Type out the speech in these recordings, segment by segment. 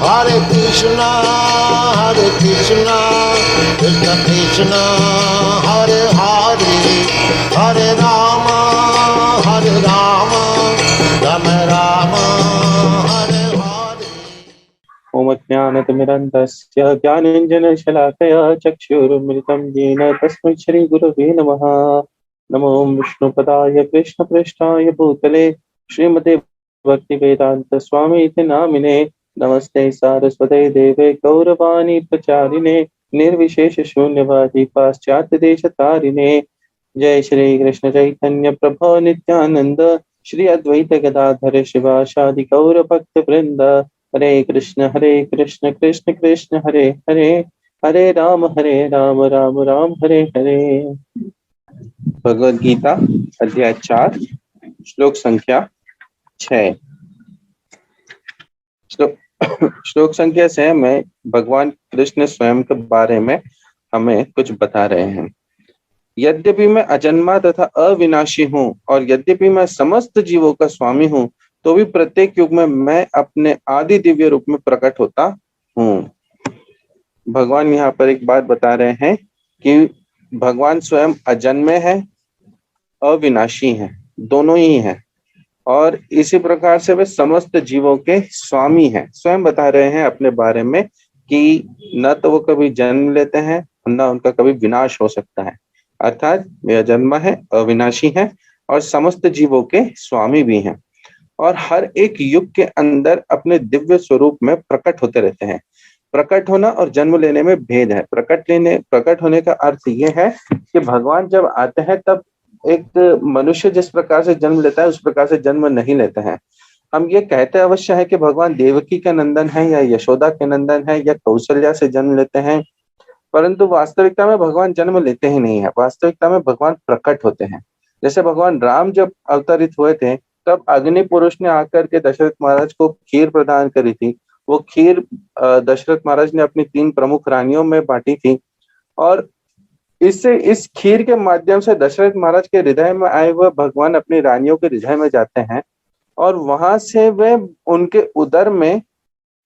Hare Krishna, Krishna Krishna, Hare Hare, Hare Rama, Rama Rama, Hare Hare. ओम ज्ञानतिमिरन्धस्य ज्ञानाञ्जनशलाकया चक्षुरुन्मिलितं येन तस्मै श्रीगुरवे नमः। नमो विष्णुपदाय कृष्णप्रेष्ठाय भूतले श्रीमते भक्तिवेदान्त स्वामीति नामिने। नमस्ते सारस्वते देवे गौरवाणी प्रचारिणे निर्विशेष शून्यवादी पाश्चात्य देशतारिणे। जय श्री कृष्ण चैतन्य प्रभो नित्यानंद श्री अद्वैत गदाधर शिवासादि गौर भक्त वृंद। हरे कृष्ण कृष्ण कृष्ण हरे हरे, हरे राम राम राम हरे हरे। भगवद गीता अध्याय 4 श्लोक संख्या 6। श्लोक संख्या 6 में भगवान कृष्ण स्वयं के बारे में हमें कुछ बता रहे हैं। यद्यपि मैं अजन्मा तथा अविनाशी हूँ और यद्यपि मैं समस्त जीवों का स्वामी हूँ, तो भी प्रत्येक युग में मैं अपने आदि दिव्य रूप में प्रकट होता हूँ। भगवान यहाँ पर एक बात बता रहे हैं कि भगवान स्वयं अजन्मे हैं, अविनाशी हैं, दोनों ही हैं, और इसी प्रकार से वे समस्त जीवों के स्वामी हैं। स्वयं बता रहे हैं अपने बारे में कि न तो वो कभी जन्म लेते हैं, न उनका कभी विनाश हो सकता है। अर्थात वे अजन्मा है, अविनाशी है और समस्त जीवों के स्वामी भी हैं, और हर एक युग के अंदर अपने दिव्य स्वरूप में प्रकट होते रहते हैं। प्रकट होना और जन्म लेने में भेद है। प्रकट होने का अर्थ ये है कि भगवान जब आते हैं तब एक मनुष्य जिस प्रकार से जन्म लेता है उस प्रकार से जन्म नहीं लेते हैं। हम ये कहते अवश्य है कि भगवान देवकी के नंदन है या यशोदा के नंदन है या कौशल्या से जन्म लेते हैं, परंतु वास्तविकता में भगवान जन्म लेते ही नहीं है। वास्तविकता में भगवान प्रकट होते हैं। जैसे भगवान राम जब अवतरित हुए थे तब अग्नि पुरुष ने आकर के दशरथ महाराज को खीर प्रदान करी थी। वो खीर दशरथ महाराज ने अपनी 3 प्रमुख रानियों में बांटी थी, और इस खीर के माध्यम से दशरथ महाराज के हृदय में आए हुए भगवान अपनी रानियों के हृदय में जाते हैं, और वहां से वे उनके उदर में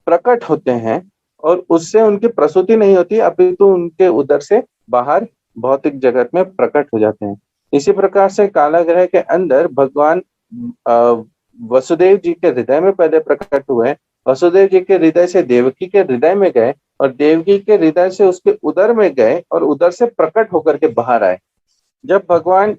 प्रकट होते हैं, और उससे उनकी प्रसूति नहीं होती, अपितु उनके उदर से बाहर भौतिक जगत में प्रकट हो जाते हैं। इसी प्रकार से कालाग्रह के अंदर भगवान वसुदेव जी के हृदय में पहले प्रकट हुए, वसुदेव जी के हृदय से देवकी के हृदय में गए, और देवकी के हृदय से उसके उदर में गए, और उदर से प्रकट होकर के बाहर आए। जब भगवान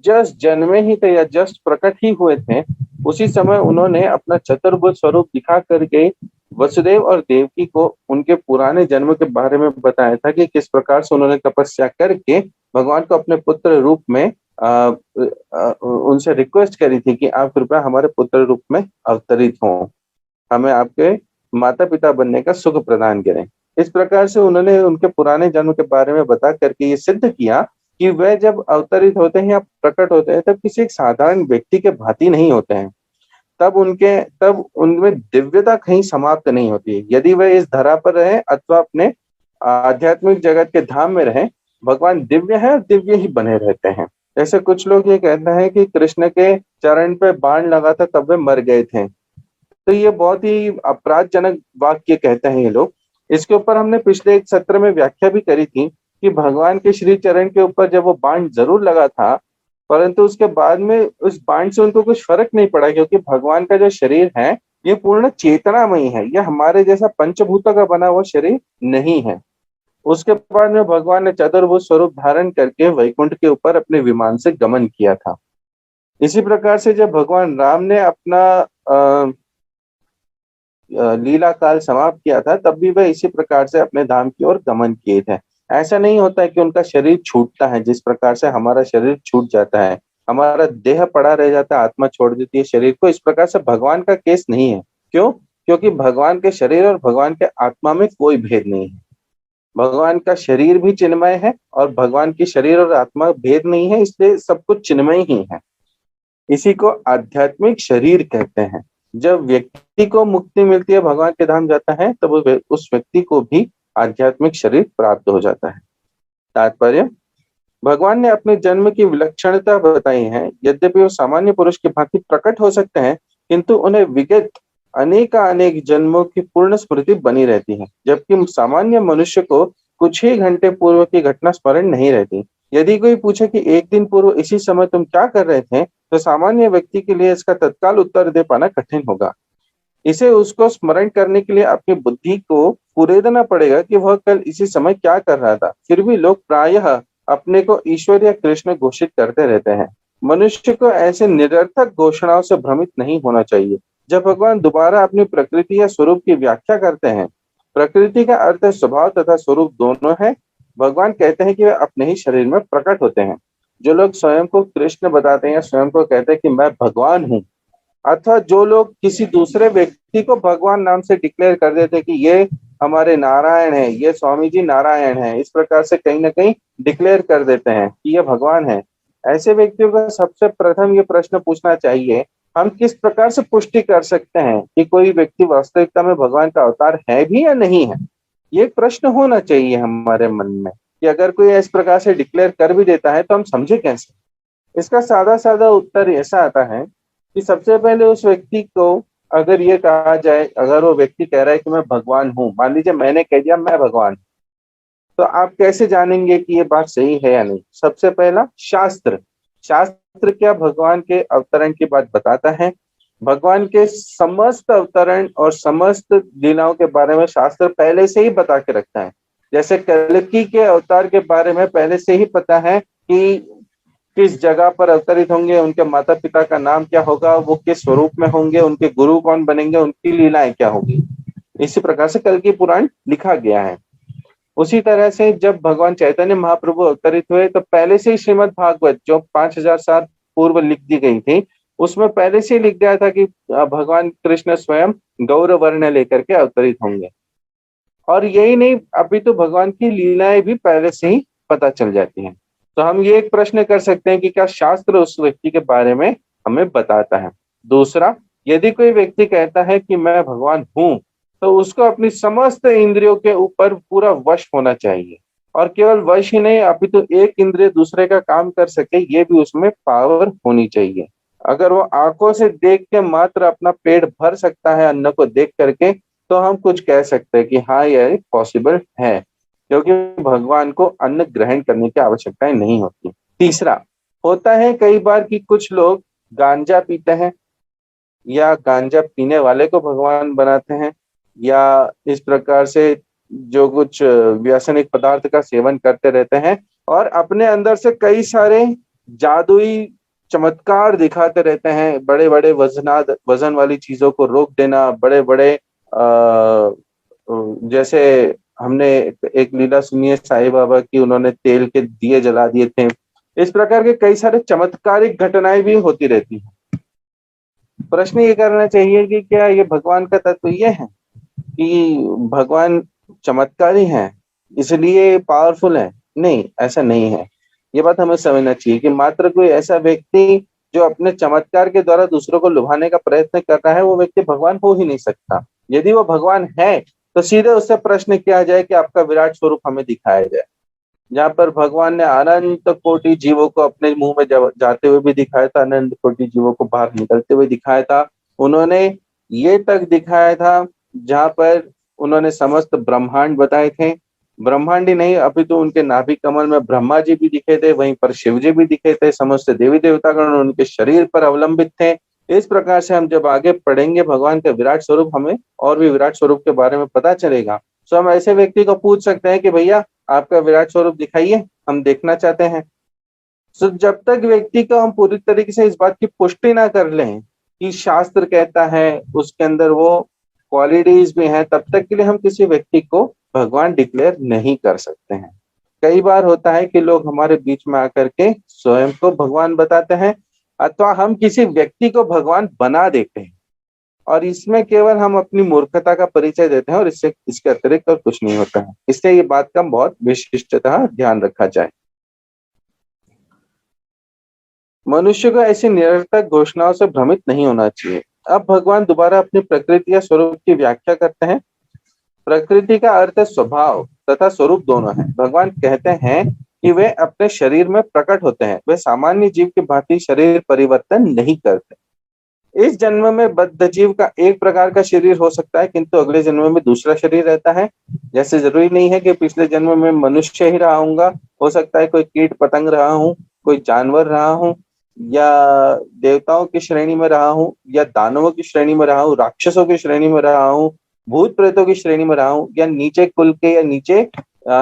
जस्ट जन्मे ही थे या जस्ट प्रकट ही हुए थे, उसी समय उन्होंने अपना चतुर्भुज स्वरूप दिखा करके वसुदेव और देवकी को उनके पुराने जन्म के बारे में बताया था कि किस प्रकार से उन्होंने तपस्या करके भगवान को अपने पुत्र रूप में उनसे रिक्वेस्ट करी थी कि आप कृपया हमारे पुत्र रूप में अवतरित हों, हमें आपके माता पिता बनने का सुख प्रदान करें। इस प्रकार से उन्होंने उनके पुराने जन्म के बारे में बता करके ये सिद्ध किया कि वह जब अवतरित होते हैं या प्रकट होते हैं तब किसी एक साधारण व्यक्ति के भांति नहीं होते हैं। तब उनमें दिव्यता कहीं समाप्त नहीं होती। यदि वह इस धरा पर रहे अथवा अपने आध्यात्मिक जगत के धाम में रहे, भगवान दिव्य है और दिव्य ही बने रहते हैं। जैसे कुछ लोग ये कहते हैं कि कृष्ण के चरण पे बाण लगा था तब वे मर गए थे, तो ये बहुत ही अपराधजनक वाक्य कहते हैं ये लोग। इसके ऊपर हमने पिछले एक सत्र में व्याख्या भी करी थी कि भगवान के श्री चरण के ऊपर जब वो बाण जरूर लगा था, परंतु उसके बाद में उस बाण से उनको कुछ फर्क नहीं पड़ा, क्योंकि भगवान का जो शरीर है ये पूर्ण चेतनामयी है, ये हमारे जैसा पंचभूतों का बना हुआ शरीर नहीं है। उसके बाद में भगवान ने चतुर्भुज स्वरूप धारण करके वैकुंठ के ऊपर अपने विमान से गमन किया था। इसी प्रकार से जब भगवान राम ने अपना लीला काल समाप्त किया था तब भी वह इसी प्रकार से अपने धाम की ओर गमन किए थे। ऐसा नहीं होता है कि उनका शरीर छूटता है, जिस प्रकार से हमारा शरीर छूट जाता है, हमारा देह पड़ा रह जाता है, आत्मा छोड़ देती है शरीर को। इस प्रकार से भगवान का केस नहीं है। क्यों? क्योंकि भगवान के शरीर और भगवान के आत्मा में कोई भेद नहीं है। भगवान का शरीर भी चिन्मय है और भगवान की शरीर और आत्मा भेद नहीं है, इसलिए सब कुछ चिन्मय ही है। इसी को आध्यात्मिक शरीर कहते हैं। जब व्यक्ति को मुक्ति मिलती है, भगवान के धाम जाता है, तब उस व्यक्ति को भी आध्यात्मिक शरीर प्राप्त हो जाता है। तात्पर्य, भगवान ने अपने जन्म की विलक्षणता बताई है। यद्यपि वो सामान्य पुरुष की भांति प्रकट हो सकते हैं, किंतु उन्हें विगत अनेक जन्मों की पूर्ण स्मृति बनी रहती है, जबकि सामान्य मनुष्य को कुछ ही घंटे पूर्व की घटना स्मरण नहीं रहती। यदि कोई पूछे कि एक दिन पूर्व इसी समय तुम क्या कर रहे थे, तो सामान्य व्यक्ति के लिए इसका तत्काल उत्तर दे पाना कठिन होगा। इसे उसको स्मरण करने के लिए अपनी बुद्धि को कुरेदना पड़ेगा कि वह कल इसी समय क्या कर रहा था। फिर भी लोग प्रायः अपने को ईश्वर या कृष्ण घोषित करते रहते हैं। मनुष्य को ऐसे निरर्थक घोषणाओं से भ्रमित नहीं होना चाहिए। जब भगवान दोबारा अपनी प्रकृति या स्वरूप की व्याख्या करते हैं, प्रकृति का अर्थ स्वभाव तथा स्वरूप दोनों है। भगवान कहते हैं कि वे अपने ही शरीर में प्रकट होते हैं। जो लोग स्वयं को कृष्ण बताते हैं या स्वयं को कहते हैं कि मैं भगवान हूँ, अथवा जो लोग किसी दूसरे व्यक्ति को भगवान नाम से डिक्लेयर कर देते कि ये हमारे नारायण है, ये स्वामी जी नारायण है, इस प्रकार से कहीं ना कहीं डिक्लेयर कर देते हैं कि ये भगवान है, ऐसे व्यक्तियों को सबसे प्रथम ये प्रश्न पूछना चाहिए, हम किस प्रकार से पुष्टि कर सकते हैं कि कोई व्यक्ति वास्तविकता में भगवान का अवतार है भी या नहीं है। ये एक प्रश्न होना चाहिए हमारे मन में कि अगर कोई इस प्रकार से डिक्लेयर कर भी देता है तो हम समझे कैसे। इसका सादा सादा उत्तर ऐसा आता है कि सबसे पहले उस व्यक्ति को अगर ये कहा जाए, अगर वो व्यक्ति कह रहा है कि मैं भगवान हूँ, मान लीजिए मैंने कह दिया मैं भगवान हूं, तो आप कैसे जानेंगे कि ये बात सही है या नहीं। सबसे पहला शास्त्र, शास्त्र क्या भगवान के अवतरण की बात बताता है। भगवान के समस्त अवतरण और समस्त लीलाओं के बारे में शास्त्र पहले से ही बता के रखता है। जैसे कल्कि के अवतार के बारे में पहले से ही पता है कि किस जगह पर अवतरित होंगे, उनके माता पिता का नाम क्या होगा, वो किस स्वरूप में होंगे, उनके गुरु कौन बनेंगे, उनकी लीलाएं क्या होगी। इसी प्रकार से कल्कि पुराण लिखा गया है। उसी तरह से जब भगवान चैतन्य महाप्रभु अवतरित हुए तो पहले से ही श्रीमद् भागवत जो 5000 साल पूर्व लिख दी गई थी, उसमें पहले से ही लिख दिया था कि भगवान कृष्ण स्वयं गौर वर्ण लेकर के अवतरित होंगे। और यही नहीं, अभी तो भगवान की लीलाएं भी पहले से ही पता चल जाती हैं। तो हम ये एक प्रश्न कर सकते हैं कि क्या शास्त्र उस व्यक्ति के बारे में हमें बताता है। दूसरा, यदि कोई व्यक्ति कहता है कि मैं भगवान हूं, तो उसको अपनी समस्त इंद्रियों के ऊपर पूरा वश होना चाहिए। और केवल वश ही नहीं, अभी तो एक इंद्रिय दूसरे का काम कर सके, ये भी उसमें पावर होनी चाहिए। अगर वो आंखों से देख के मात्र अपना पेट भर सकता है अन्न को देख करके, तो हम कुछ कह सकते हैं कि हाँ यह पॉसिबल है, क्योंकि भगवान को अन्न ग्रहण करने की आवश्यकता नहीं होती। तीसरा, होता है कई बार कि कुछ लोग गांजा पीते हैं या गांजा पीने वाले को भगवान बनाते हैं, या इस प्रकार से जो कुछ व्यसनिक पदार्थ का सेवन करते रहते हैं और अपने अंदर से कई सारे जादुई चमत्कार दिखाते रहते हैं। बड़े बड़े वजन वाली चीजों को रोक देना, बड़े बड़े जैसे हमने एक लीला सुनी है साईं बाबा की, उन्होंने तेल के दिए जला दिए थे। इस प्रकार के कई सारे चमत्कारिक घटनाएं भी होती रहती हैं। प्रश्न ये करना चाहिए कि क्या ये भगवान का तत्व ये है कि भगवान चमत्कारी हैं इसलिए पावरफुल है? नहीं, ऐसा नहीं है। ये बात हमें समझना चाहिए कि मात्र कोई ऐसा व्यक्ति जो अपने चमत्कार के द्वारा दूसरों को लुभाने का प्रयत्न कर रहा है, वो व्यक्ति भगवान हो ही नहीं सकता। यदि वो भगवान है तो सीधे उससे प्रश्न किया जाए कि आपका विराट स्वरूप हमें दिखाया जाए। जहाँ पर भगवान ने अनंत कोटि जीवों को अपने मुंह में जाते हुए भी दिखाया था, अनंत कोटि जीवों को बाहर निकलते हुए दिखाया था। उन्होंने ये तक दिखाया था जहाँ पर उन्होंने समस्त ब्रह्मांड बताए थे। ब्रह्मांड ही नहीं, अभी तो उनके नाभि कमल में ब्रह्मा जी भी दिखे थे, वहीं पर शिव जी भी दिखे थे। समस्त देवी देवतागण उनके शरीर पर अवलंबित थे। इस प्रकार से हम जब आगे पढ़ेंगे भगवान का विराट स्वरूप, हमें और भी विराट स्वरूप के बारे में पता चलेगा। तो हम ऐसे व्यक्ति को पूछ सकते हैं कि भैया आपका विराट स्वरूप दिखाइए, हम देखना चाहते हैं। तो जब तक व्यक्ति को हम पूरी तरीके से इस बात की पुष्टि ना कर लें कि शास्त्र कहता है उसके अंदर वो क्वालिटीज भी हैं, तब तक के लिए हम किसी व्यक्ति को भगवान डिक्लेयर नहीं कर सकते हैं। कई बार होता है कि लोग हमारे बीच में आकर के स्वयं को भगवान बताते हैं, अथवा हम किसी व्यक्ति को भगवान बना देते हैं, और इसमें केवल हम अपनी मूर्खता का परिचय देते हैं और इससे इसके अतिरिक्त और कुछ नहीं होता है। इसलिए ये बात का बहुत विशिष्टतः ध्यान रखा जाए। मनुष्य को ऐसी निरर्थक घोषणाओं से भ्रमित नहीं होना चाहिए। अब भगवान दोबारा अपनी प्रकृति या स्वरूप की व्याख्या करते हैं। प्रकृति का अर्थ स्वभाव तथा स्वरूप दोनों है। भगवान कहते हैं कि वे अपने शरीर में प्रकट होते हैं, वे सामान्य जीव की भांति शरीर परिवर्तन नहीं करते। इस जन्म में बद्ध जीव का एक प्रकार का शरीर हो सकता है, किंतु अगले जन्म में दूसरा शरीर रहता है। जैसे जरूरी नहीं है कि पिछले जन्म में मनुष्य ही रहा हूंगा, हो सकता है कोई कीट पतंग रहा हूँ, कोई जानवर रहा हूँ, या देवताओं की श्रेणी में रहा हूँ, या दानवों की श्रेणी में रहा हूँ, राक्षसों की श्रेणी में रहा हूँ, भूत प्रेतों की श्रेणी में रहा हूँ, या नीचे कुल के या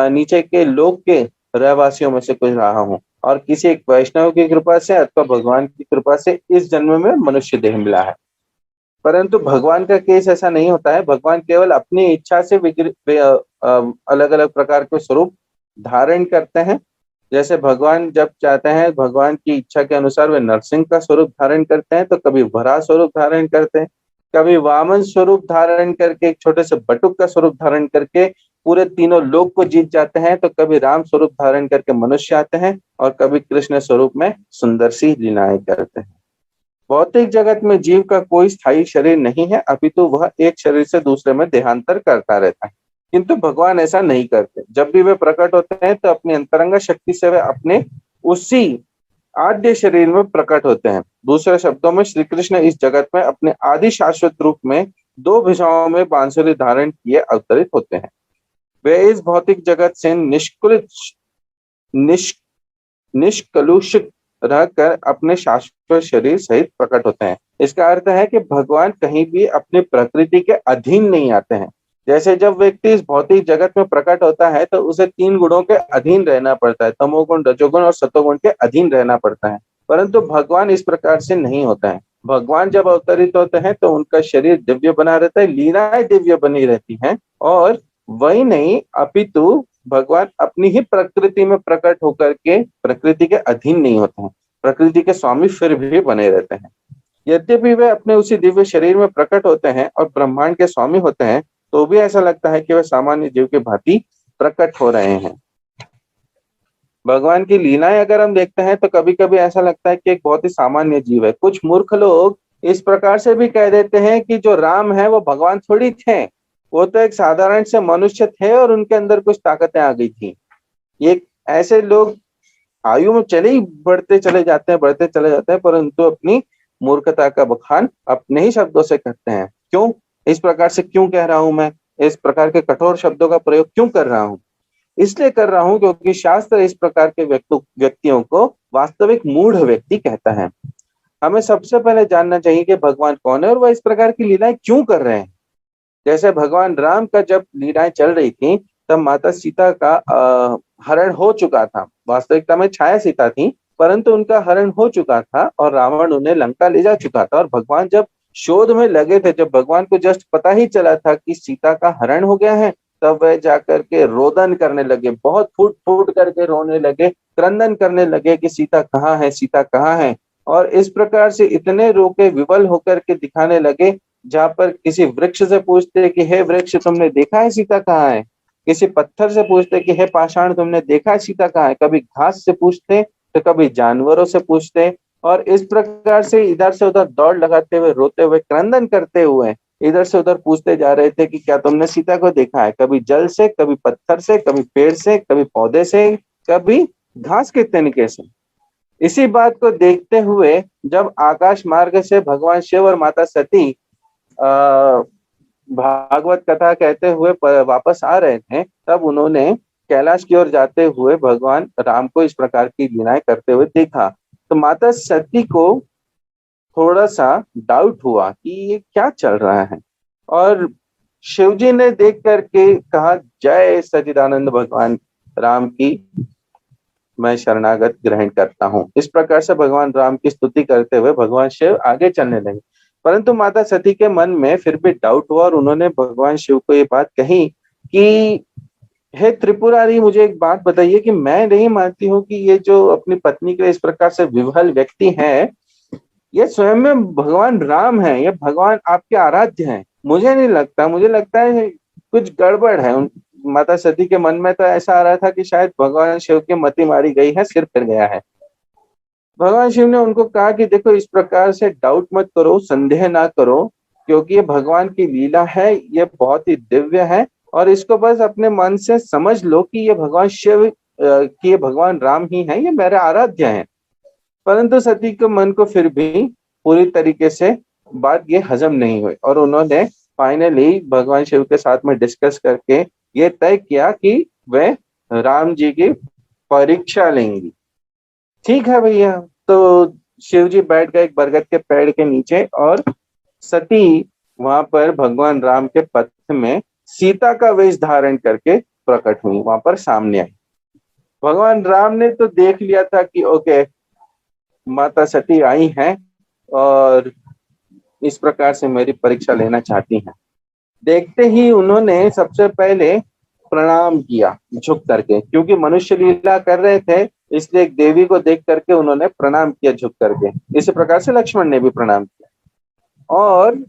नीचे के लोक के रहवासियों में से कुछ रहा हूँ, और किसी एक वैष्णव की कृपा से अथवा भगवान की कृपा से इस जन्म में मनुष्य देह मिला है। परंतु भगवान का केस ऐसा नहीं होता है। भगवान केवल अपनी इच्छा से अलग अलग प्रकार के स्वरूप धारण करते हैं। जैसे भगवान जब चाहते हैं, भगवान की इच्छा के अनुसार वे नरसिंह का स्वरूप धारण करते हैं, तो कभी वराह स्वरूप धारण करते हैं, कभी वामन स्वरूप धारण करके एक छोटे से बटुक का स्वरूप धारण करके पूरे तीनों लोक को जीत जाते हैं, तो कभी राम स्वरूप धारण करके मनुष्य आते हैं, और कभी कृष्ण स्वरूप में सुंदर सी लीलाएं करते हैं। भौतिक जगत में जीव का कोई स्थायी शरीर नहीं है, अपितु वह एक शरीर से दूसरे में देहांतर करता रहता है। किंतु भगवान ऐसा नहीं करते। जब भी वे प्रकट होते हैं तो अपनी अंतरंग शक्ति से वे अपने उसी आद्य शरीर में प्रकट होते हैं। दूसरे शब्दों में श्री कृष्ण इस जगत में अपने आदि शाश्वत रूप में दो भुजाओं में बांसुरी धारण किए अवतरित होते हैं। वे इस भौतिक जगत से निष्कलुषित रहकर अपने शाश्वत शरीर सहित प्रकट होते हैं। इसका अर्थ है कि भगवान कहीं भी अपनी प्रकृति के अधीन नहीं आते हैं। जैसे जब व्यक्ति इस भौतिक जगत में प्रकट होता है तो उसे तीन गुणों के अधीन रहना पड़ता है, तमोगुण, रजोगुण और सतोगुण के अधीन रहना पड़ता है। परंतु भगवान इस प्रकार से नहीं होता है। भगवान जब अवतरित होते हैं तो उनका शरीर दिव्य बना रहता है, लीलाएं दिव्य बनी रहती हैं, और वही नहीं अपितु भगवान अपनी ही प्रकृति में प्रकट होकर के प्रकृति के अधीन नहीं होते हैं, प्रकृति के स्वामी फिर भी बने रहते हैं। यद्यपि वे अपने उसी दिव्य शरीर में प्रकट होते हैं और ब्रह्मांड के स्वामी होते हैं, तो भी ऐसा लगता है कि वे सामान्य जीव के भांति प्रकट हो रहे हैं। भगवान की लीलाएं अगर हम देखते हैं तो कभी कभी ऐसा लगता है कि एक बहुत ही सामान्य जीव है। कुछ मूर्ख लोग इस प्रकार से भी कह देते हैं कि जो राम है वो भगवान थोड़ी थे, वो तो एक साधारण से मनुष्य थे और उनके अंदर कुछ ताकतें आ गई थी। ये ऐसे लोग आयु में चले ही बढ़ते चले जाते हैं, परंतु अपनी मूर्खता का बखान अपने ही शब्दों से करते हैं। क्यों इस प्रकार से क्यों कह रहा हूं मैं, इस प्रकार के कठोर शब्दों का प्रयोग क्यों कर रहा हूं? इसलिए कर रहा हूं क्योंकि शास्त्र इस प्रकार के व्यक्तियों को वास्तविक मूढ़ व्यक्ति कहता है। हमें सबसे पहले जानना चाहिए कि भगवान कौन है और वह इस प्रकार की लीलाएं क्यों कर रहे हैं। जैसे भगवान राम का जब लीलाएं चल रही थी तब माता सीता का हरण हो चुका था। वास्तविकता में छाया सीता थी, परंतु उनका हरण हो चुका था और रावण उन्हें लंका ले जा चुका था। और भगवान जब शोध में लगे थे, जब भगवान को जस्ट पता ही चला था कि सीता का हरण हो गया है, तब वह जाकर के रोदन करने लगे, बहुत फूट फूट करके रोने लगे, क्रंदन करने लगे कि सीता कहाँ है, सीता कहाँ है। और इस प्रकार से इतने रोके विवल होकर के दिखाने लगे, जहां पर किसी वृक्ष से पूछते कि हे वृक्ष तुमने देखा है सीता कहाँ है, किसी पत्थर से पूछते कि हे पाषाण तुमने देखा है सीता कहाँ है, कभी घास से पूछते तो कभी जानवरों से पूछते, और इस प्रकार से इधर से उधर दौड़ लगाते हुए, रोते हुए, क्रंदन करते हुए इधर से उधर पूछते जा रहे थे कि क्या तुमने सीता को देखा है। कभी जल से, कभी पत्थर से, कभी पेड़ से, कभी पौधे से, कभी घास के तनिके से। इसी बात को देखते हुए जब आकाश मार्ग से भगवान शिव और माता सती भागवत कथा कहते हुए वापस आ रहे थे, तब उन्होंने कैलाश की ओर जाते हुए भगवान राम को इस प्रकार की लीलाएं करते हुए देखा। तो माता सती को थोड़ा सा डाउट हुआ कि ये क्या चल रहा है, और शिवजी ने देख करके कहा, जय सच्चिदानंद भगवान राम की मैं शरणागत ग्रहण करता हूँ। इस प्रकार से भगवान राम की स्तुति करते हुए भगवान शिव आगे चलने लगे। परंतु माता सती के मन में फिर भी डाउट हुआ और उन्होंने भगवान शिव को ये बात कही कि हे त्रिपुरारी, मुझे एक बात बताइए कि मैं नहीं मानती हूँ कि ये जो अपनी पत्नी के इस प्रकार से विवल व्यक्ति है, ये स्वयं में भगवान राम है, ये भगवान आपके आराध्य हैं। मुझे नहीं लगता, मुझे लगता है कुछ गड़बड़ है। माता सती के मन में तो ऐसा आ रहा था कि शायद भगवान शिव की मति मारी गई है, सिर फिर गया है। भगवान शिव ने उनको कहा कि देखो, इस प्रकार से डाउट मत करो, संदेह ना करो, क्योंकि ये भगवान की लीला है, ये बहुत ही दिव्य है, और इसको बस अपने मन से समझ लो कि ये भगवान शिव कि ये भगवान राम ही है, ये मेरे आराध्य हैं। परंतु सती के मन को फिर भी पूरी तरीके से बात ये हजम नहीं हुई और उन्होंने फाइनली भगवान शिव के साथ में डिस्कस करके ये तय किया कि वे राम जी की परीक्षा लेंगी। ठीक है भैया। तो शिव जी बैठ गए एक बरगद के पेड़ के नीचे और सती वहां पर भगवान राम के पथ में सीता का वेश धारण करके प्रकट हुई, वहां पर सामने आई। भगवान राम ने तो देख लिया था कि ओके, माता सती आई हैं और इस प्रकार से मेरी परीक्षा लेना चाहती हैं। देखते ही उन्होंने सबसे पहले प्रणाम किया झुक करके, क्योंकि मनुष्य लीला कर रहे थे, इसलिए एक देवी को देख करके उन्होंने प्रणाम किया झुक करके। इसी प्रकार से लक्ष्मण ने भी प्रणाम किया और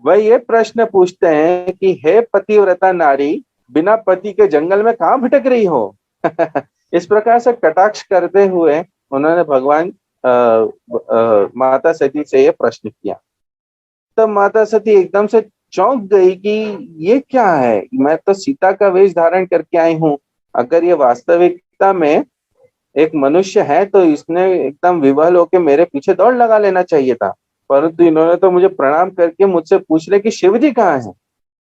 वह ये प्रश्न पूछते हैं कि हे पतिव्रता नारी, बिना पति के जंगल में कहाँ भटक रही हो? इस प्रकार से कटाक्ष करते हुए उन्होंने भगवान माता सती से ये प्रश्न किया। तब माता सती एकदम से चौंक गई कि ये क्या है, मैं तो सीता का वेश धारण करके आई हूँ। अगर ये वास्तविकता में एक मनुष्य है तो इसने एकदम विवल होकर मेरे पीछे दौड़ लगा लेना चाहिए था, परंतु इन्होंने तो मुझे प्रणाम करके मुझसे पूछ रहे कि शिव जी कहाँ है।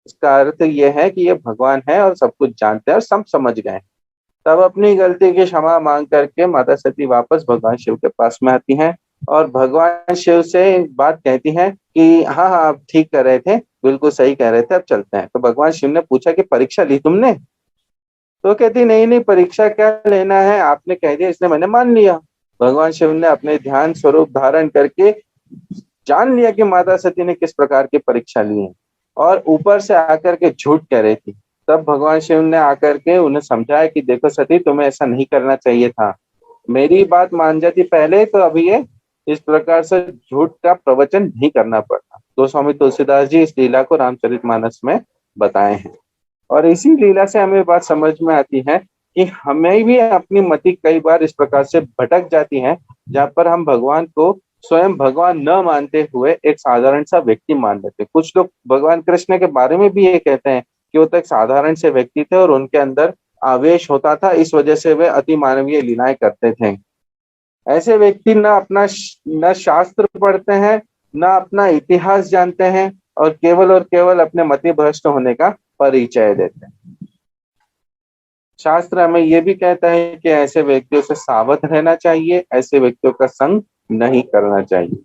इसका अर्थ यह है कि ये भगवान है और सब कुछ जानते हैं और सब समझ गए। तब अपनी गलती की क्षमा मांग करके माता सती वापस भगवान शिव के पास में आती हैं और भगवान शिव से एक बात कहती हैं कि हाँ हाँ, आप ठीक कर रहे थे, बिल्कुल सही कह रहे थे, अब चलते हैं। तो भगवान शिव ने पूछा कि परीक्षा ली तुमने? तो कहती नहीं नहीं, परीक्षा क्या लेना है, आपने कह दिया इसलिए मैंने मान लिया। भगवान शिव ने अपने ध्यान स्वरूप धारण करके जान लिया कि माता सती ने किस प्रकार की परीक्षा ली है और ऊपर से आकर के झूठ कह रही थी। तब भगवान शिव ने आकर के उन्हें समझाया कि देखो सती, तुम्हें ऐसा नहीं करना चाहिए था, मेरी बात मान जाती पहले तो अभी ये इस प्रकार से झूठ का प्रवचन नहीं करना पड़ता। तो स्वामी तुलसीदास जी इस लीला को रामचरितमानस में बताए हैं और इसी लीला से हमें बात समझ में आती है कि हमें भी अपनी मति कई बार इस प्रकार से भटक जाती है, जहाँ पर हम भगवान को स्वयं भगवान न मानते हुए एक साधारण सा व्यक्ति मान लेते। कुछ लोग भगवान कृष्ण के बारे में भी ये कहते हैं कि वो तो एक साधारण से व्यक्ति थे और उनके अंदर आवेश होता था, इस वजह से वे अति मानवीय लीलाएं करते थे। ऐसे व्यक्ति न शास्त्र पढ़ते हैं, न अपना इतिहास जानते हैं और केवल अपने मति भ्रष्ट होने का परिचय देते हैं। शास्त्र हमें यह भी कहता है कि ऐसे व्यक्तियों से सावध रहना चाहिए, ऐसे व्यक्तियों का संग नहीं करना चाहिए।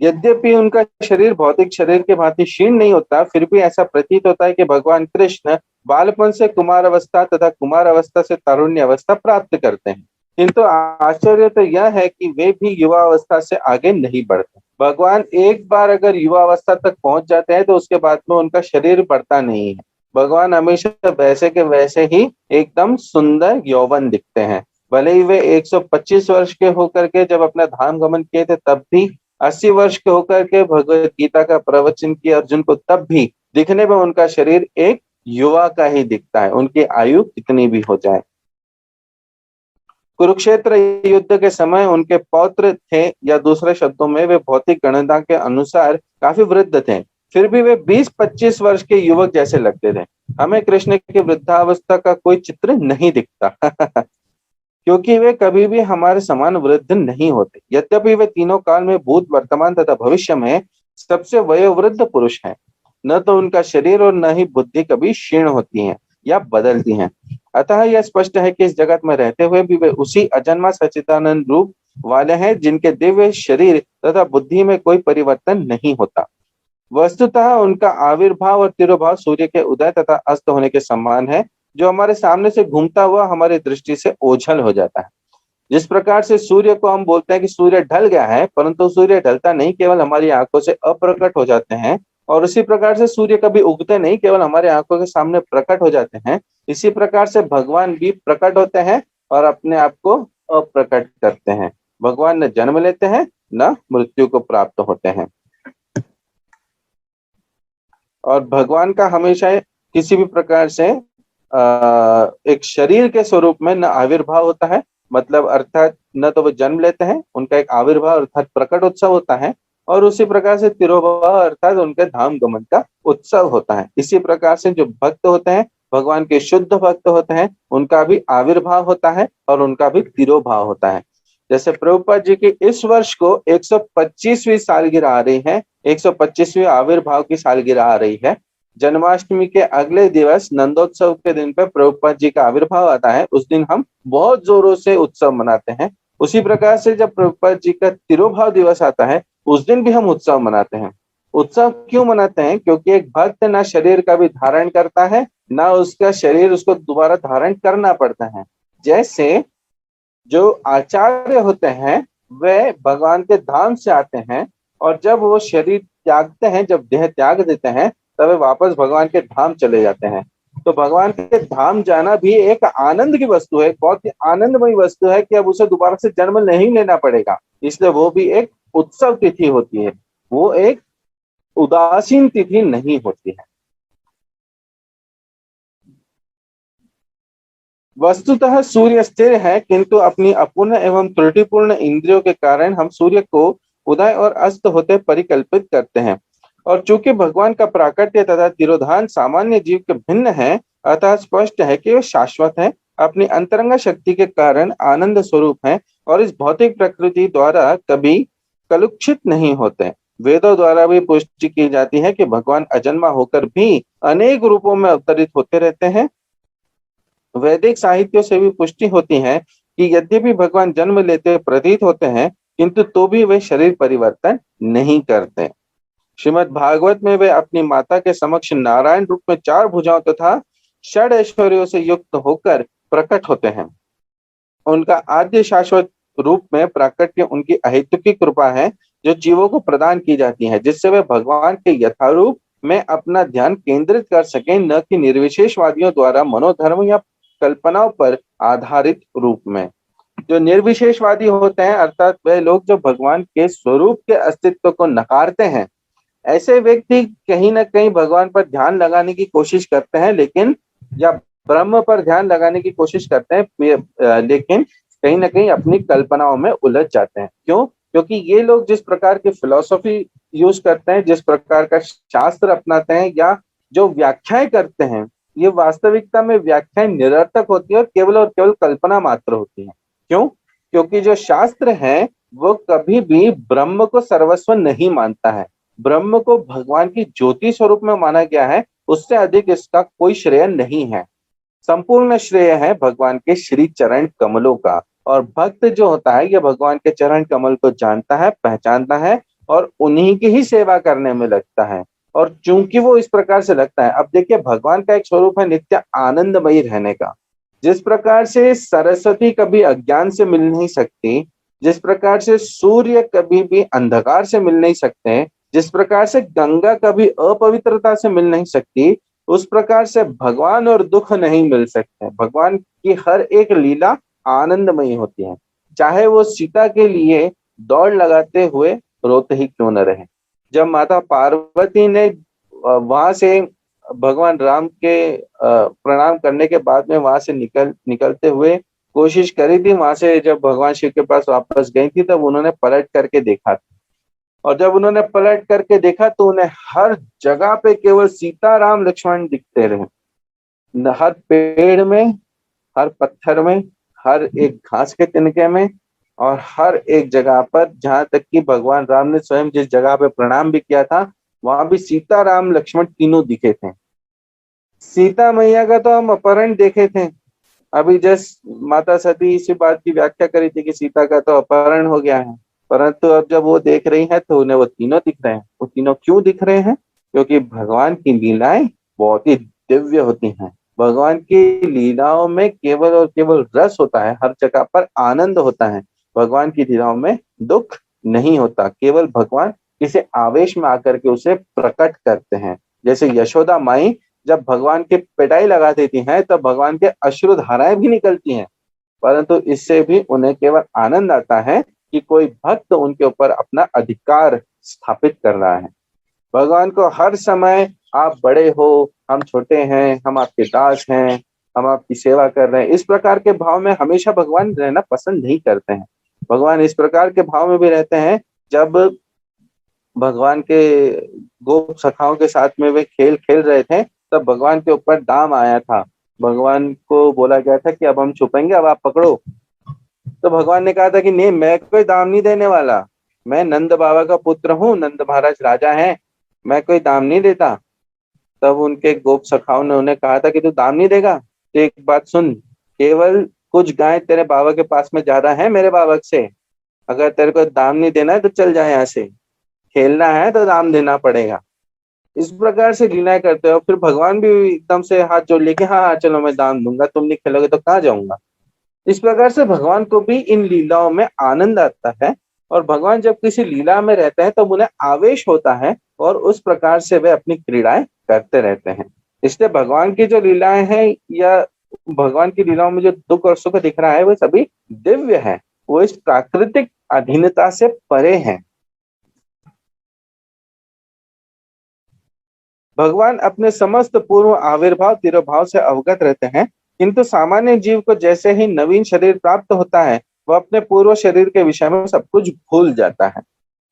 यद्यपि उनका शरीर भौतिक शरीर के भांति क्षीण नहीं होता, फिर भी ऐसा प्रतीत होता है कि भगवान कृष्ण बालपन से कुमार अवस्था तथा कुमार अवस्था से तारुण्य अवस्था प्राप्त करते हैं, किंतु आश्चर्य तो यह है कि वे भी युवा अवस्था से आगे नहीं बढ़ते। भगवान एक बार अगर युवा अवस्था तक पहुंच जाते हैं तो उसके बाद में उनका शरीर बढ़ता नहीं है। भगवान हमेशा वैसे के वैसे ही एकदम सुंदर यौवन दिखते हैं। भले ही वे 125 वर्ष के होकर के जब अपना धाम गमन किए थे तब भी, 80 वर्ष के होकर के भगवत गीता का प्रवचन किया अर्जुन को तब भी, दिखने में उनका शरीर एक युवा का ही दिखता है, उनकी आयु कितनी भी हो जाए। कुरुक्षेत्र युद्ध के समय उनके पौत्र थे, या दूसरे शब्दों में वे भौतिक गणना के अनुसार काफी वृद्ध थे, फिर भी वे 20-25 वर्ष के युवक जैसे लगते थे। हमें कृष्ण की वृद्धावस्था का कोई चित्र नहीं दिखता क्योंकि वे कभी भी हमारे समान वृद्ध नहीं होते। यद्यपि वे तीनों काल में, भूत, वर्तमान तथा भविष्य में सबसे वयोवृद्ध पुरुष हैं। न तो उनका शरीर और न ही बुद्धि कभी क्षीण होती है या बदलती हैं। अतः यह स्पष्ट है कि इस जगत में रहते हुए भी वे उसी अजन्मा सच्चिदानंद रूप वाले हैं, जिनके दिव्य शरीर तथा बुद्धि में कोई परिवर्तन नहीं होता। वस्तुतः उनका आविर्भाव और तिरोभाव सूर्य के उदय तथा अस्त होने के समान है, जो हमारे सामने से घूमता हुआ हमारी दृष्टि से ओझल हो जाता है। जिस प्रकार से सूर्य को हम बोलते हैं कि सूर्य ढल गया है, परंतु सूर्य ढलता नहीं, केवल हमारी आंखों से अप्रकट हो जाते हैं। और उसी प्रकार से सूर्य कभी उगते नहीं, केवल हमारे आंखों के सामने प्रकट हो जाते हैं। इसी प्रकार से भगवान भी प्रकट होते हैं और अपने आप को अप्रकट करते हैं। भगवान न जन्म लेते हैं, न मृत्यु को प्राप्त होते हैं। और भगवान का हमेशा किसी भी प्रकार से एक शरीर के स्वरूप में न आविर्भाव होता है, मतलब अर्थात न तो वो जन्म लेते हैं, उनका एक आविर्भाव अर्थात प्रकट उत्सव होता है, और उसी प्रकार से तिरोभाव अर्थात उनके धाम गमन का उत्सव होता है। इसी प्रकार से जो भक्त होते हैं, भगवान के शुद्ध भक्त होते हैं, उनका भी आविर्भाव होता है और उनका भी तिरोभाव होता है। जैसे प्रभुपाद जी की इस वर्ष को 125वीं सालगिरह आ रही है, 125वीं आविर्भाव की सालगिरह आ रही है। जन्माष्टमी के अगले दिवस नंदोत्सव के दिन पे प्रभुपाद जी का आविर्भाव आता है, उस दिन हम बहुत जोरों से उत्सव मनाते हैं। उसी प्रकार से जब प्रभुपाद जी का तिरुभाव दिवस आता है, उस दिन भी हम उत्सव मनाते हैं। उत्सव क्यों मनाते हैं? क्योंकि एक भक्त ना शरीर का भी धारण करता है, ना उसका शरीर उसको दोबारा धारण करना पड़ता है। जैसे जो आचार्य होते हैं वे भगवान के धाम से आते हैं, और जब वो शरीर त्यागते हैं, जब देह त्याग देते हैं, तब वे वापस भगवान के धाम चले जाते हैं। तो भगवान के धाम जाना भी एक आनंद की वस्तु है, बहुत ही आनंदमयी वस्तु है कि अब उसे दोबारा से जन्म नहीं लेना पड़ेगा। इसलिए वो भी एक उत्सव तिथि होती है, वो एक उदासीन तिथि नहीं होती है। वस्तुतः सूर्य स्थिर है, किंतु अपनी अपूर्ण एवं त्रुटिपूर्ण इंद्रियों के कारण हम सूर्य को उदय और अस्त होते परिकल्पित करते हैं। और चूंकि भगवान का प्राकट्य तथा तिरोधान सामान्य जीव के भिन्न है, अतः स्पष्ट है कि वे शाश्वत है, अपनी अंतरंग शक्ति के कारण आनंद स्वरूप है, और इस भौतिक प्रकृति द्वारा कभी कलुषित नहीं होते। वेदों द्वारा भी पुष्टि की जाती है कि भगवान अजन्मा होकर भी अनेक रूपों में अवतरित होते रहते हैं। वैदिक साहित्यों से भी पुष्टि होती है कि यद्यपि भगवान जन्म लेते प्रतीत होते हैं, किंतु तो भी वे शरीर परिवर्तन नहीं करते। श्रीमद् भागवत में वे अपनी माता के समक्ष नारायण रूप में 4 भुजाओं तथा षड ऐश्वर्यों से युक्त होकर प्रकट होते हैं। उनका आद्य शाश्वत रूप में प्राकट्य उनकी अहेतुकी कृपा है, जो जीवों को प्रदान की जाती है, जिससे वे भगवान के यथारूप में अपना ध्यान केंद्रित कर सके, न कि निर्विशेषवादियों द्वारा मनोधर्म या कल्पनाओं पर आधारित रूप में। जो निर्विशेषवादी होते हैं, अर्थात वे लोग जो भगवान के स्वरूप के अस्तित्व को नकारते हैं, ऐसे व्यक्ति कहीं ना कहीं भगवान पर ध्यान लगाने की कोशिश करते हैं, लेकिन या ब्रह्म पर ध्यान लगाने की कोशिश करते हैं, लेकिन कहीं ना कहीं अपनी कल्पनाओं में उलझ जाते हैं। क्यों? क्योंकि ये लोग जिस प्रकार की फिलॉसफी यूज करते हैं, जिस प्रकार का शास्त्र अपनाते हैं, या जो व्याख्याएं करते हैं, ये वास्तविकता में व्याख्याएं निरर्थक होती है और केवल कल्पना मात्र होती है। क्यों? क्योंकि जो शास्त्र है वो कभी भी ब्रह्म को सर्वस्व नहीं मानता है। ब्रह्म को भगवान की ज्योति स्वरूप में माना गया है, उससे अधिक इसका कोई श्रेय नहीं है। संपूर्ण श्रेय है भगवान के श्री चरण कमलों का, और भक्त जो होता है, ये भगवान के चरण कमल को जानता है, पहचानता है, और उन्हीं की ही सेवा करने में लगता है। और चूंकि वो इस प्रकार से लगता है, अब देखिए भगवान का एक स्वरूप है नित्य आनंदमयी रहने का। जिस प्रकार से सरस्वती कभी अज्ञान से मिल नहीं सकती, जिस प्रकार से सूर्य कभी भी अंधकार से मिल नहीं सकते, जिस प्रकार से गंगा कभी अपवित्रता से मिल नहीं सकती, उस प्रकार से भगवान और दुख नहीं मिल सकते। भगवान की हर एक लीला आनंदमयी होती है, चाहे वो सीता के लिए दौड़ लगाते हुए रोते ही क्यों न रहे। जब माता पार्वती ने वहां से भगवान राम के प्रणाम करने के बाद में वहां से निकलते हुए कोशिश करी थी, वहां से जब भगवान शिव के पास वापस गई थी, तब उन्होंने पलट करके देखा था। और जब उन्होंने पलट करके देखा तो उन्हें हर जगह पे केवल सीता राम लक्ष्मण दिखते रहे। हर पेड़ में, हर पत्थर में, हर एक घास के तिनके में, और हर एक जगह पर, जहां तक कि भगवान राम ने स्वयं जिस जगह पे प्रणाम भी किया था, वहां भी सीता राम लक्ष्मण तीनों दिखे थे। सीता मैया का तो हम अपहरण देखे थे, अभी जस्ट माता सती इसी बात की व्याख्या करी थी कि सीता का तो अपहरण हो गया है। परंतु अब जब वो देख रही है तो उन्हें वो तीनों दिख रहे हैं। वो तीनों क्यों दिख रहे हैं? क्योंकि भगवान की लीलाएं बहुत ही दिव्य होती हैं। भगवान की लीलाओं में केवल और केवल रस होता है, हर जगह पर आनंद होता है। भगवान की लीलाओं में दुख नहीं होता। केवल भगवान किसी आवेश में आकर के उसे प्रकट करते हैं। जैसे यशोदा माई जब भगवान की पिटाई लगा देती हैं, तब भगवान के अश्रु धाराएं भी निकलती हैं, परंतु इससे भी उन्हें केवल आनंद आता है कि कोई भक्त उनके ऊपर अपना अधिकार स्थापित कर रहा है। भगवान को हर समय आप बड़े हो, हम छोटे हैं, हम आपके दास हैं, हम आपकी सेवा कर रहे हैं, इस प्रकार के भाव में हमेशा भगवान रहना पसंद नहीं करते हैं। भगवान इस प्रकार के भाव में भी रहते हैं, जब भगवान के गोप सखाओं के साथ में वे खेल खेल रहे थे, तब भगवान के ऊपर दाम आया था। भगवान को बोला गया था कि अब हम छुपेंगे, अब आप पकड़ो। तो भगवान ने कहा था कि नहीं, मैं कोई दाम नहीं देने वाला, मैं नंद बाबा का पुत्र हूँ, नंद महाराज राजा हैं, मैं कोई दाम नहीं देता। तब उनके गोप सखाओं ने उन्हें कहा था कि तू दाम नहीं देगा, तो एक बात सुन, केवल कुछ गाय तेरे बाबा के पास में ज्यादा है मेरे बाबा से, अगर तेरे को दाम नहीं देना है तो चल जाए यहाँ से, खेलना है तो दाम देना पड़ेगा। इस प्रकार से लीलाएं करते हो। फिर भगवान भी एकदम से हाथ जोड़ लेके, हाँ हाँ चलो मैं दाम दूंगा, तुम नहीं खेलोगे तो कहाँ जाऊंगा। इस प्रकार से भगवान को भी इन लीलाओं में आनंद आता है, और भगवान जब किसी लीला में रहते हैं तब उन्हें आवेश होता है, और उस प्रकार से वे अपनी क्रीड़ाएं करते रहते हैं। इसलिए भगवान की जो लीलाएं हैं, या भगवान की लीलाओं में जो दुख और सुख दिख रहा है, वो सभी दिव्य है, वो इस प्राकृतिक अधीनता से परे हैं। भगवान अपने समस्त पूर्व आविर्भाव तिरोभाव से अवगत रहते हैं, किंतु सामान्य जीव को जैसे ही नवीन शरीर प्राप्त होता है, वह अपने पूर्व शरीर के विषय में सब कुछ भूल जाता है।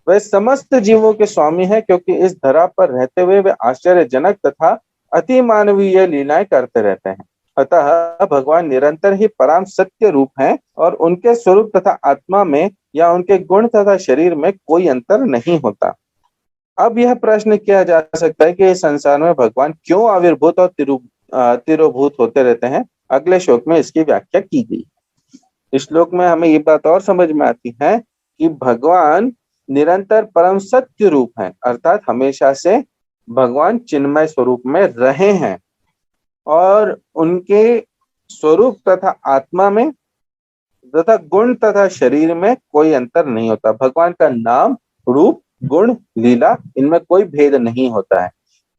वह समस्त जीवों के स्वामी है, क्योंकि इस धरा पर रहते हुए वे आश्चर्यजनक तथा अति मानवीय लीलाएं करते रहते हैं। अतः भगवान निरंतर ही परम सत्य रूप हैं, और उनके स्वरूप तथा आत्मा में या उनके गुण तथा शरीर में कोई अंतर नहीं होता। अब यह प्रश्न किया जा सकता है कि इस संसार में भगवान क्यों आविर्भूत और तिरोभूत होते रहते हैं। अगले श्लोक में इसकी व्याख्या की गई। इस श्लोक में हमें ये बात और समझ में आती है कि भगवान निरंतर परम सत्य रूप है, अर्थात हमेशा से भगवान चिन्मय स्वरूप में रहे हैं, और उनके स्वरूप तथा आत्मा में तथा गुण तथा शरीर में कोई अंतर नहीं होता। भगवान का नाम, रूप, गुण, लीला, इनमें कोई भेद नहीं होता है।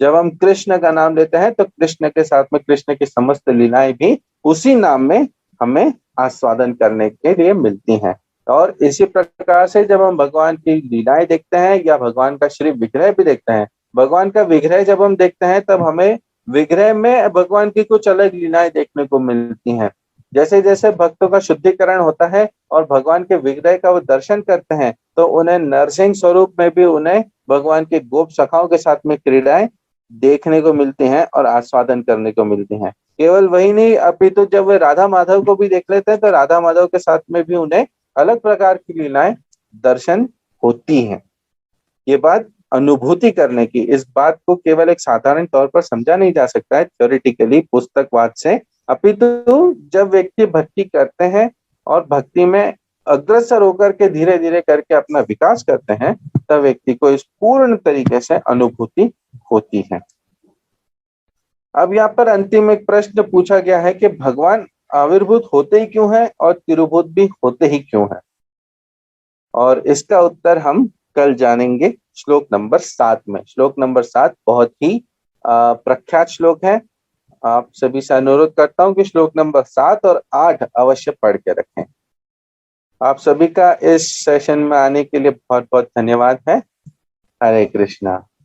जब हम कृष्ण का नाम लेते हैं तो कृष्ण के साथ में कृष्ण की समस्त लीलाएं भी उसी नाम में हमें आस्वादन करने के लिए मिलती हैं। और इसी प्रकार से जब हम भगवान की लीलाएं देखते हैं या भगवान का श्री विग्रह भी देखते हैं, भगवान का विग्रह जब हम देखते हैं तब हमें विग्रह में भगवान की कुछ अलग लीलाएं देखने को मिलती हैं। जैसे जैसे भक्तों का शुद्धिकरण होता है और भगवान के विग्रह का वो दर्शन करते हैं, तो उन्हें नरसिंह स्वरूप में भी उन्हें भगवान के गोप सखाओं के साथ में क्रीड़ाएं देखने को मिलती हैं और आस्वादन करने को मिलती हैं। केवल वही नहीं, अपितु जब वे राधा माधव को भी देख लेते हैं तो राधा माधव के साथ में भी उन्हें अलग प्रकार की लीलाएं दर्शन होती हैं। ये बात अनुभूति करने की, इस बात को केवल एक साधारण तौर पर समझा नहीं जा सकता है थ्योरेटिकली पुस्तकवाद से, अपितु जब व्यक्ति भक्ति करते हैं और भक्ति में अग्रसर होकर के धीरे धीरे करके अपना विकास करते हैं, तब व्यक्ति को इस पूर्ण तरीके से अनुभूति होती है। अब यहाँ पर अंतिम एक प्रश्न पूछा गया है कि भगवान आविर्भूत होते ही क्यों है और तिरुभूत भी होते ही क्यों है, और इसका उत्तर हम कल जानेंगे श्लोक नंबर 7 में। श्लोक नंबर 7 बहुत ही प्रख्यात श्लोक है। आप सभी से अनुरोध करता हूं कि श्लोक नंबर 7 और 8 अवश्य पढ़ के रखें। आप सभी का इस सेशन में आने के लिए बहुत बहुत धन्यवाद है। हरे कृष्णा।